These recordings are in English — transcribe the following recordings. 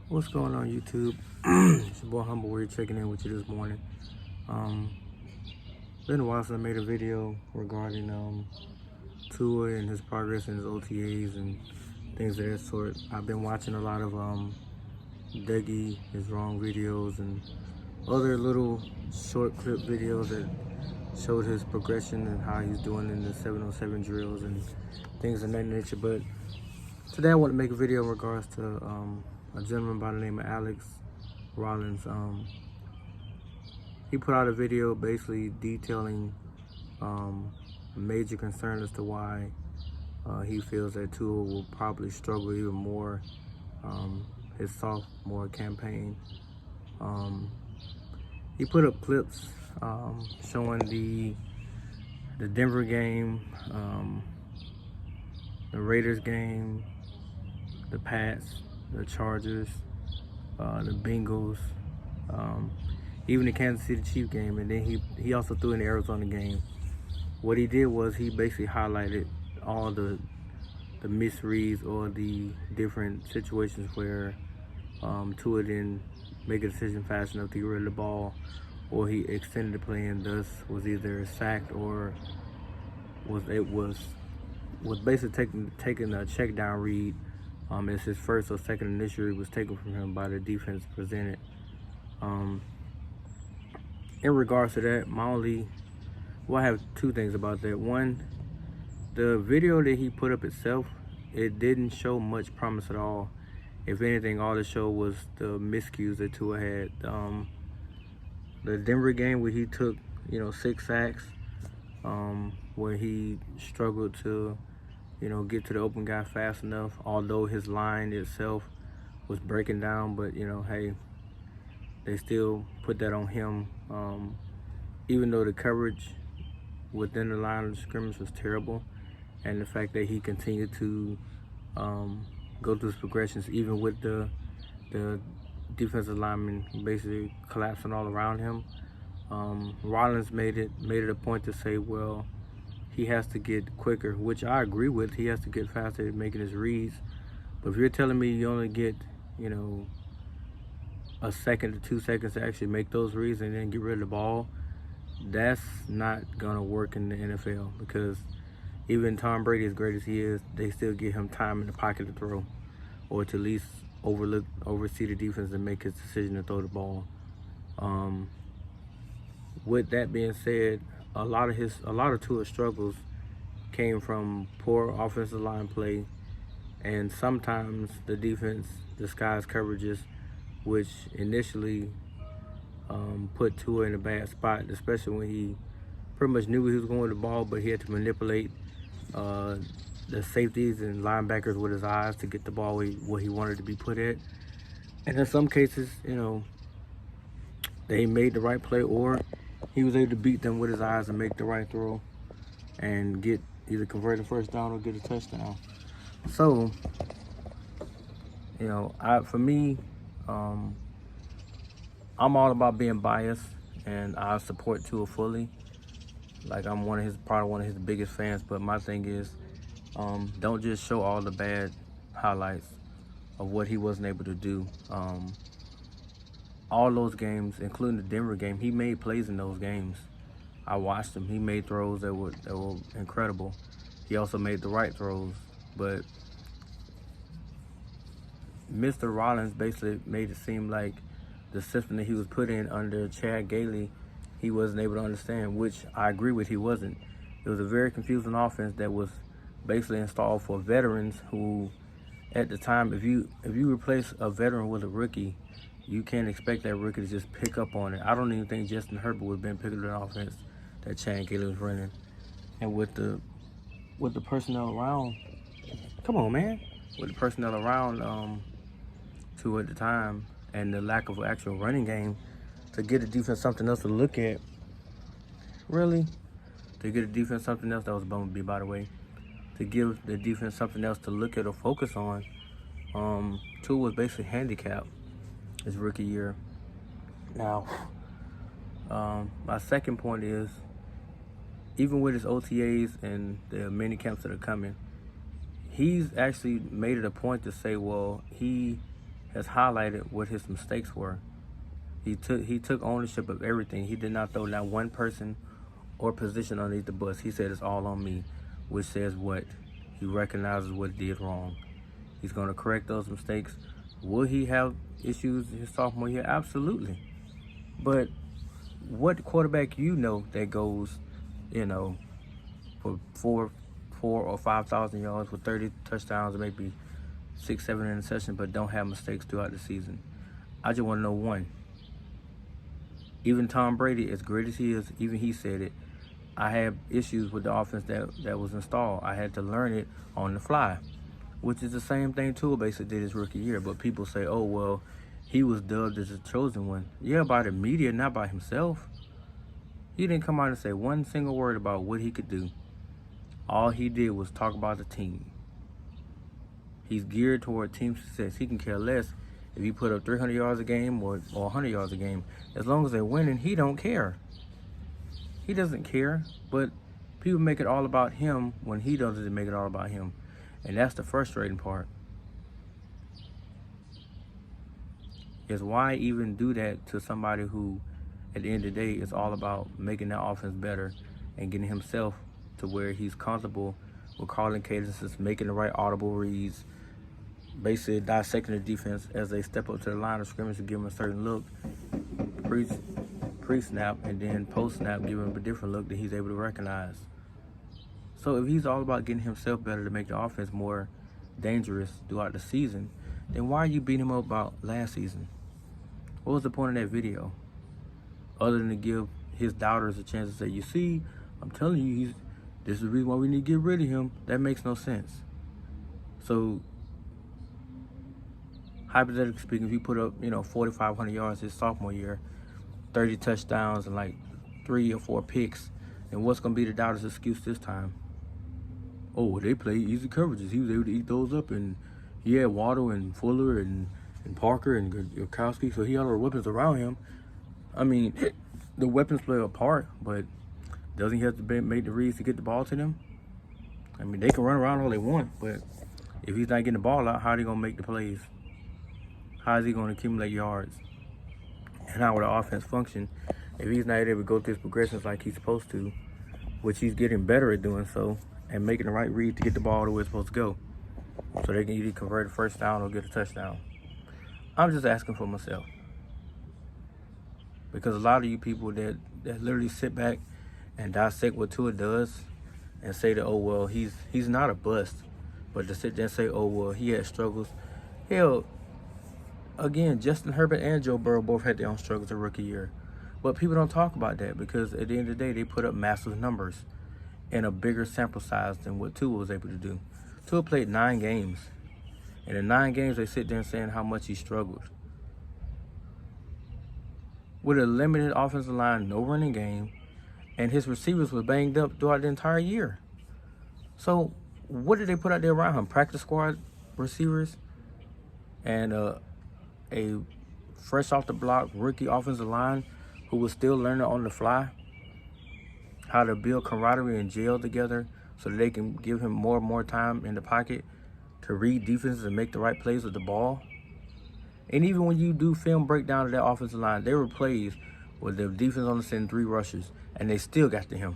What's going on, YouTube? It's your boy Humble Weird checking in with you this morning. Um, been a while since I made a video regarding Tua and his progress in his OTAs and things of that sort. I've been watching a lot of Dougie, his wrong videos, and other little short clip videos that showed his progression and how he's doing in the 707 drills and things of that nature. But today I want to make a video in regards to a gentleman by the name of Alex Rollins. He put out a video basically detailing a major concern as to why he feels that Tua will probably struggle even more his sophomore campaign. He put up clips showing the Denver game, the Raiders game, the Pats, the Chargers, the Bengals, even the Kansas City Chiefs game, and then he also threw in the Arizona game. What he did was he basically highlighted all the misreads or the different situations where Tua didn't make a decision fast enough to get rid of the ball, or he extended the play and thus was either sacked or was basically taking a check down read as his first or second initial read was taken from him by the defense presented. In regards to that, I have two things about that. One, the video that he put up itself, it didn't show much promise at all. If anything, all it showed was the miscues that Tua had. The Denver game where he took, 6 sacks, where he struggled to, get to the open guy fast enough, although his line itself was breaking down, but, hey, they still put that on him. Even though the coverage within the line of scrimmage was terrible, and the fact that he continued to go through his progressions, even with the defensive lineman basically collapsing all around him, Rollins made it a point to say, well, he has to get quicker, which I agree with. He has to get faster at making his reads. But if you're telling me you only get, a second to 2 seconds to actually make those reads and then get rid of the ball, that's not gonna work in the NFL, because even Tom Brady, as great as he is, they still give him time in the pocket to throw, or to at least oversee the defense and make his decision to throw the ball. With that being said, a lot of Tua's struggles came from poor offensive line play, and sometimes the defense disguised coverages, which initially put Tua in a bad spot, especially when he pretty much knew he was going with the ball, but he had to manipulate the safeties and linebackers with his eyes to get the ball where he wanted to be put at. And in some cases, they made the right play, or he was able to beat them with his eyes and make the right throw and get either convert a first down or get a touchdown. So, for me, I'm all about being biased, and I support Tua fully. Like, I'm probably one of his biggest fans. But my thing is, don't just show all the bad highlights of what he wasn't able to do. All those games, including the Denver game, he made plays in those games. I watched him. He made throws that were incredible. He also made the right throws, but Mr. Rollins basically made it seem like the system that he was put in under Chad Gailey, he wasn't able to understand, which I agree with, he wasn't. It was a very confusing offense that was basically installed for veterans who, at the time, if you replace a veteran with a rookie, you can't expect that rookie to just pick up on it. I don't even think Justin Herbert would have been picking up an offense that Chad Gailey was running. And with the personnel around, come on, man, with the personnel around Tua at the time, and the lack of actual running game, to get the defense something else to look at, really, to get the defense something else, that was Bumblebee, by the way, to give the defense something else to look at or focus on, Tua was basically handicapped his rookie year. Now, my second point is, even with his OTAs and the mini camps that are coming, he's actually made it a point to say, well, he has highlighted what his mistakes were. He took ownership of everything. He did not throw not one person or position underneath the bus. He said it's all on me, which says what? He recognizes what he did wrong. He's going to correct those mistakes. Will he have issues his sophomore year? Absolutely. But what quarterback you know that goes, for four or 5,000 yards with 30 touchdowns and maybe 6, 7 interceptions, but don't have mistakes throughout the season? I just want to know one. Even Tom Brady, as great as he is, even he said it, I had issues with the offense that was installed. I had to learn it on the fly, which is the same thing Tua basically did his rookie year. But people say, oh, well, he was dubbed as the chosen one. Yeah, by the media, not by himself. He didn't come out and say one single word about what he could do. All he did was talk about the team. He's geared toward team success. He can care less if he put up 300 yards a game or 100 yards a game. As long as they're winning, he don't care. He doesn't care, but people make it all about him when he doesn't make it all about him. And that's the frustrating part. Is why even do that to somebody who, at the end of the day, is all about making that offense better and getting himself to where he's comfortable with calling cadences, making the right audible reads, basically dissecting the defense as they step up to the line of scrimmage and give him a certain look, pre-snap, and then post-snap give him a different look that he's able to recognize. So if he's all about getting himself better to make the offense more dangerous throughout the season, then why are you beating him up about last season? What was the point of that video? Other than to give his doubters a chance to say, you see, I'm telling you, this is the reason why we need to get rid of him. That makes no sense. So, hypothetically speaking, if he put up, 4,500 yards his sophomore year, 30 touchdowns and like 3 or 4 picks, then what's going to be the doubters' excuse this time? Oh, well, they play easy coverages. He was able to eat those up, and he had Waddle and Fuller and Parker and Gurkowski, so he had all the weapons around him. I mean, the weapons play a part, but doesn't he have to make the reads to get the ball to them? I mean, they can run around all they want, but if he's not getting the ball out, how are they going to make the plays? How is he going to accumulate yards? And how will the offense function if he's not able to go through his progressions like he's supposed to, which he's getting better at doing so, and making the right read to get the ball to where it's supposed to go, so they can either convert a first down or get a touchdown? I'm just asking for myself. Because a lot of you people that literally sit back and dissect what Tua does and say that, oh, well, he's not a bust. But to sit there and say, oh, well, he had struggles. Hell, again, Justin Herbert and Joe Burrow both had their own struggles their rookie year. But people don't talk about that because at the end of the day, they put up massive numbers in a bigger sample size than what Tua was able to do. Tua played 9 games. And in 9 games, they sit there and saying how much he struggled. With a limited offensive line, no running game, and his receivers were banged up throughout the entire year. So what did they put out there around him? Practice squad receivers and a fresh off the block rookie offensive line who was still learning on the fly how to build camaraderie and gel together so that they can give him more and more time in the pocket to read defenses and make the right plays with the ball. And even when you do film breakdown of that offensive line, there were plays where the defense only sent 3 rushers, and they still got to him.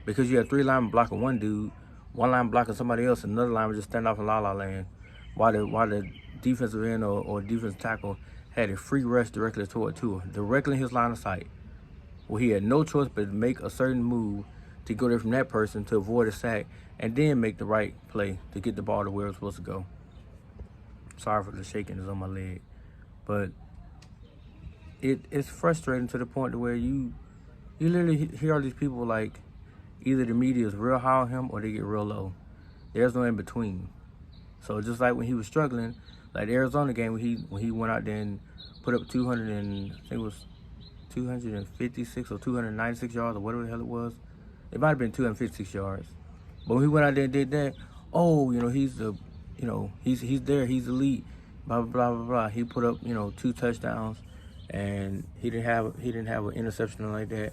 Because you had 3 linemen blocking one dude, 1 line blocking somebody else, and another lineman just stand off in la-la land, while the defensive end or defensive tackle had a free rush directly toward Tua, directly in his line of sight, where he had no choice but to make a certain move to go there from that person to avoid a sack, and then make the right play to get the ball to where it's supposed to go. Sorry for the shaking is on my leg. But it's frustrating to the point to where you literally hear all these people like either the media is real high on him or they get real low. There's no in between. So just like when he was struggling, like the Arizona game when he went out there and put up 256 or 296 yards or whatever the hell it was. It might have been 256 yards. But when he went out there and did that, he's there, he's elite, blah blah blah blah blah. He put up 2 touchdowns, and he didn't have an interception like that.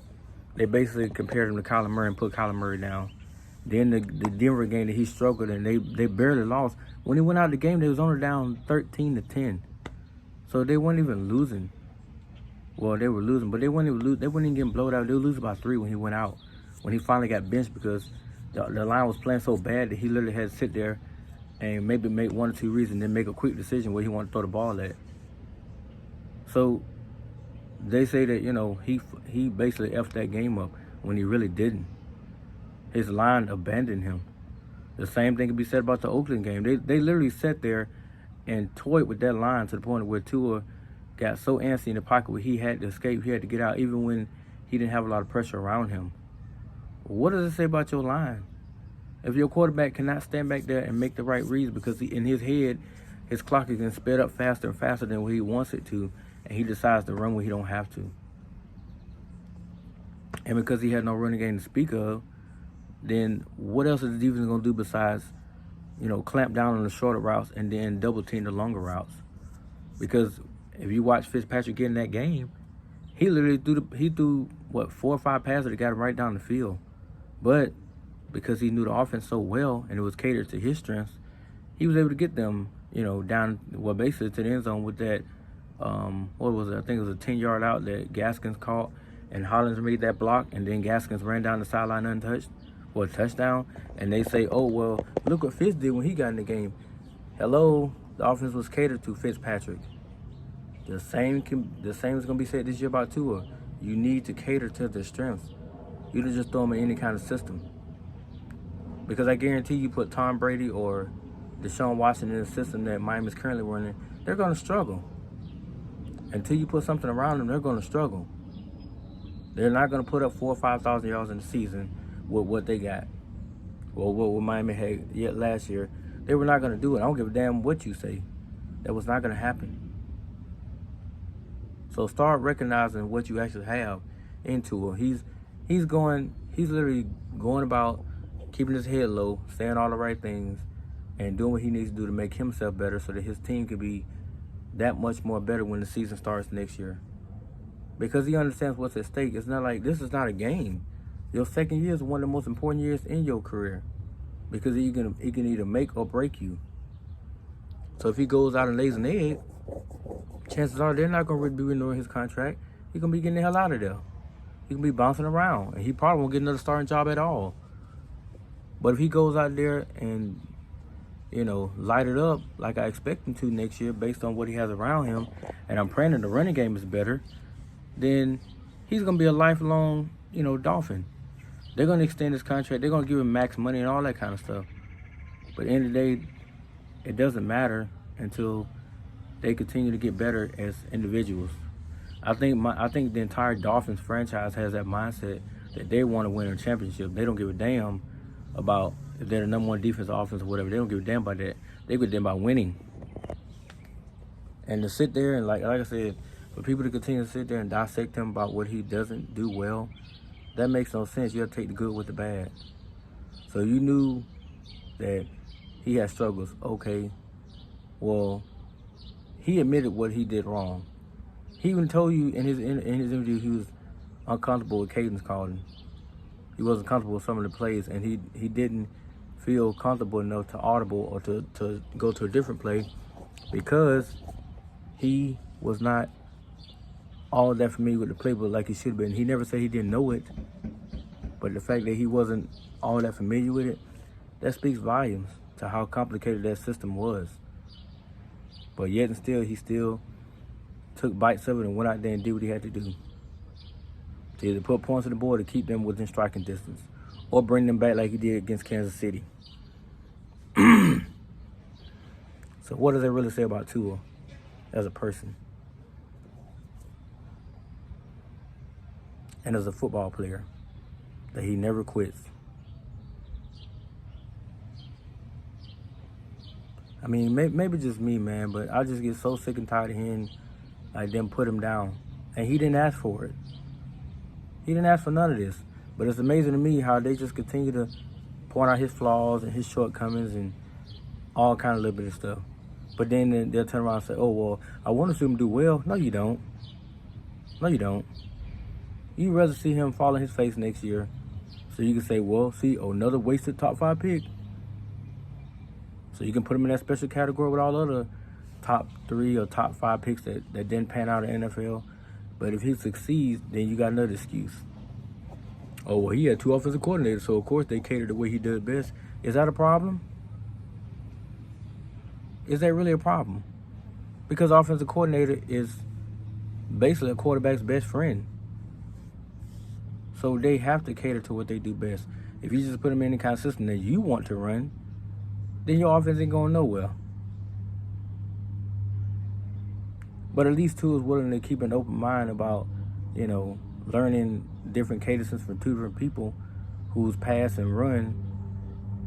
They basically compared him to Kyler Murray and put Kyler Murray down. Then the Denver game that he struggled and they barely lost. When he went out of the game, they was only down 13-10. So they weren't even losing. Well, they were losing, but they weren't even getting blowed out. They were losing by 3 when he went out. When he finally got benched because the line was playing so bad that he literally had to sit there and maybe make 1 or 2 reads and then make a quick decision where he wanted to throw the ball at. So they say that, you know, he basically effed that game up when he really didn't. His line abandoned him. The same thing can be said about the Oakland game. They literally sat there and toyed with that line to the point where Tua got so antsy in the pocket where he had to escape, he had to get out even when he didn't have a lot of pressure around him. What does it say about your line? If your quarterback cannot stand back there and make the right reads because in his head, his clock is getting sped up faster and faster than what he wants it to, and he decides to run when he don't have to. And because he had no running game to speak of, then what else is the defense going to do besides, you know, clamp down on the shorter routes and then double team the longer routes? Because if you watch Fitzpatrick get in that game, he literally threw 4 or 5 passes that got him right down the field. But because he knew the offense so well and it was catered to his strengths, he was able to get them, you know, down, well, basically to the end zone with that, what was it? I think it was a 10-yard out that Gaskins caught, and Hollins made that block, and then Gaskins ran down the sideline untouched for a touchdown. And they say, oh, well, look what Fitz did when he got in the game. Hello, the offense was catered to Fitzpatrick. The same is going to be said this year about Tua. You need to cater to their strengths. You don't just throw them in any kind of system. Because I guarantee you put Tom Brady or Deshaun Watson in a system that Miami's currently running, they're going to struggle. Until you put something around them, they're going to struggle. They're not going to put up 4,000 or 5,000 yards in the season with what they got. Well, what Miami had yet last year, they were not going to do it. I don't give a damn what you say. That was not going to happen. So start recognizing what you actually have into it. He's literally going about keeping his head low, saying all the right things, and doing what he needs to do to make himself better so that his team can be that much more better when the season starts next year. Because he understands what's at stake. It's not like, this is not a game. Your second year is one of the most important years in your career. Because it can either make or break you. So if he goes out and lays an egg, chances are they're not going to be renewing his contract. He's going to be getting the hell out of there. He can be bouncing around. And he probably won't get another starting job at all. But if he goes out there and, you know, light it up like I expect him to next year based on what he has around him, and I'm praying that the running game is better, then he's going to be a lifelong, you know, Dolphin. They're going to extend his contract. They're going to give him max money and all that kind of stuff. But at the end of the day, it doesn't matter until they continue to get better as individuals. I think the entire Dolphins franchise has that mindset that they want to win a championship. They don't give a damn about if they're the number 1 defensive offense or whatever. They don't give a damn about that. They give a damn about winning. And to sit there and, like I said, for people to continue to sit there and dissect him about what he doesn't do well, that makes no sense. You have to take the good with the bad. So you knew that he had struggles. Okay, well, he admitted what he did wrong. He even told you in his interview he was uncomfortable with Caden's calling. He wasn't comfortable with some of the plays, and he didn't feel comfortable enough to audible or to go to a different play because he was not all that familiar with the playbook like he should have been. He never said he didn't know it, but the fact that he wasn't all that familiar with it, that speaks volumes to how complicated that system was. But yet and still, he still took bites of it and went out there and did what he had to do. To either put points on the board to keep them within striking distance or bring them back like he did against Kansas City. So what does that really say about Tua as a person and as a football player? That he never quits. I mean, maybe just me, man, but I just get so sick and tired of hearing like them put him down. And he didn't ask for it. He didn't ask for none of this. But it's amazing to me how they just continue to point out his flaws and his shortcomings and all kind of little bit of stuff. But then they'll turn around and say, oh, well, I want to see him do well. No, you don't. No, you don't. You'd rather see him fall on his face next year so you can say, well, see, another wasted top 5 pick. So you can put him in that special category with all other top 3 or top 5 picks that didn't pan out in the NFL. But if he succeeds, then you got another excuse. Oh, well, he had 2 offensive coordinators, so of course they cater the way he does best. Is that a problem? Is that really a problem? Because offensive coordinator is basically a quarterback's best friend. So they have to cater to what they do best. If you just put them in the kind of system that you want to run, then your offense ain't going nowhere. But at least Tua is willing to keep an open mind about, learning different cadences from 2 different people who's pass and run.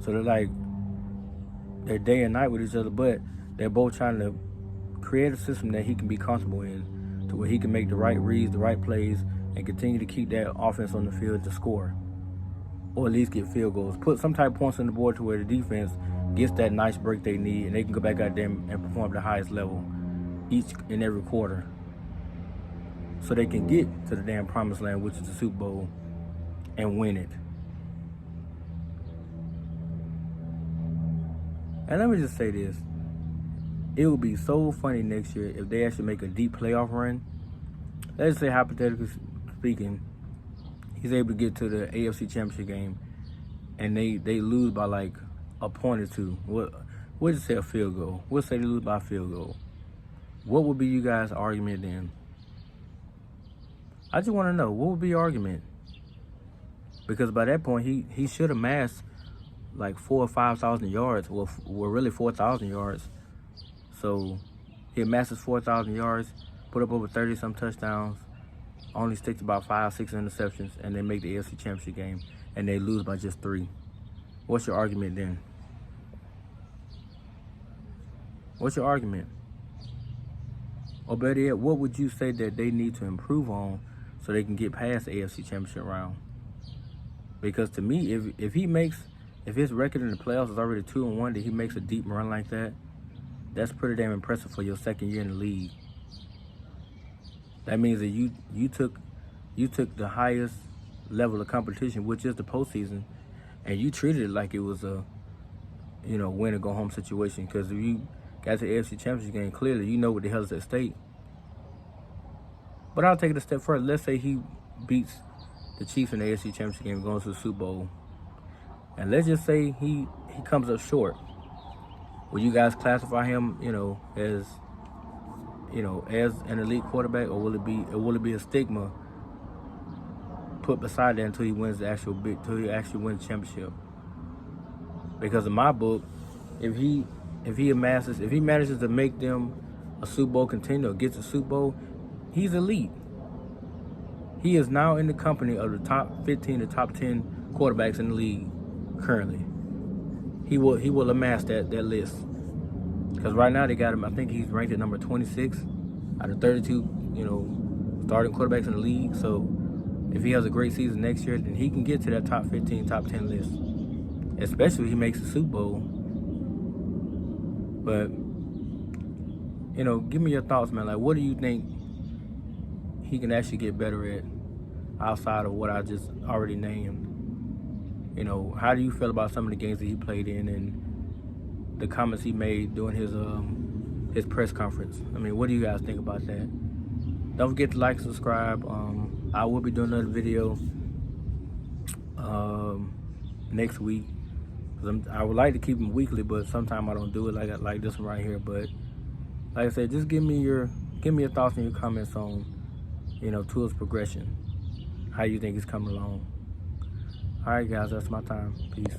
So they're day and night with each other, but they're both trying to create a system that he can be comfortable in, to where he can make the right reads, the right plays, and continue to keep that offense on the field to score, or at least get field goals. Put some type of points on the board to where the defense gets that nice break they need, and they can go back out there and perform at the highest level each and every quarter, so they can get to the damn promised land, which is the Super Bowl, and win it. And let me just say this. It would be so funny next year if they actually make a deep playoff run. Let's say, hypothetically speaking, he's able to get to the AFC Championship game and they lose by like a point or 2. We'll just say a field goal. We'll say they lose by a field goal. What would be you guys' argument then? I just want to know, what would be your argument? Because by that point, he should have amassed like 4,000 or 5,000 yards. Well, really 4,000 yards. So he amasses 4,000 yards, put up over 30-some touchdowns, only sticks about 5, 6 interceptions, and they make the AFC Championship game, and they lose by just 3. What's your argument then? What's your argument? Or better yet, what would you say that they need to improve on so they can get past the AFC Championship round? Because to me, if his record in the playoffs is already 2-1, that he makes a deep run like that, that's pretty damn impressive for your second year in the league. That means that you took the highest level of competition, which is the postseason, and you treated it like it was a win or go home situation. Because if you got to the AFC Championship game, clearly you know what the hell is at stake. But I'll take it a step further. Let's say he beats the Chiefs in the AFC Championship game, going to the Super Bowl, and let's just say he comes up short. Will you guys classify him, as an elite quarterback, or will it be a stigma put beside that until he wins until he actually wins the championship? Because in my book, if he manages to make them a Super Bowl contender or gets a Super Bowl, he's elite. He is now in the company of the top 15 to top 10 quarterbacks in the league currently. He will amass that list. Because right now they got him, I think he's ranked at number 26 out of 32, starting quarterbacks in the league. So if he has a great season next year, then he can get to that top 15, top 10 list. Especially if he makes the Super Bowl. But, give me your thoughts, man. Like, what do you think he can actually get better at outside of what I just already named? How do you feel about some of the games that he played in and the comments he made during his press conference? I mean, what do you guys think about that? Don't forget to like, subscribe. I will be doing another video next week. I would like to keep them weekly, but sometimes I don't do it like this one right here. But like I said, just give me your thoughts and your comments on Tua's progression. How you think he's coming along? All right, guys, that's my time. Peace.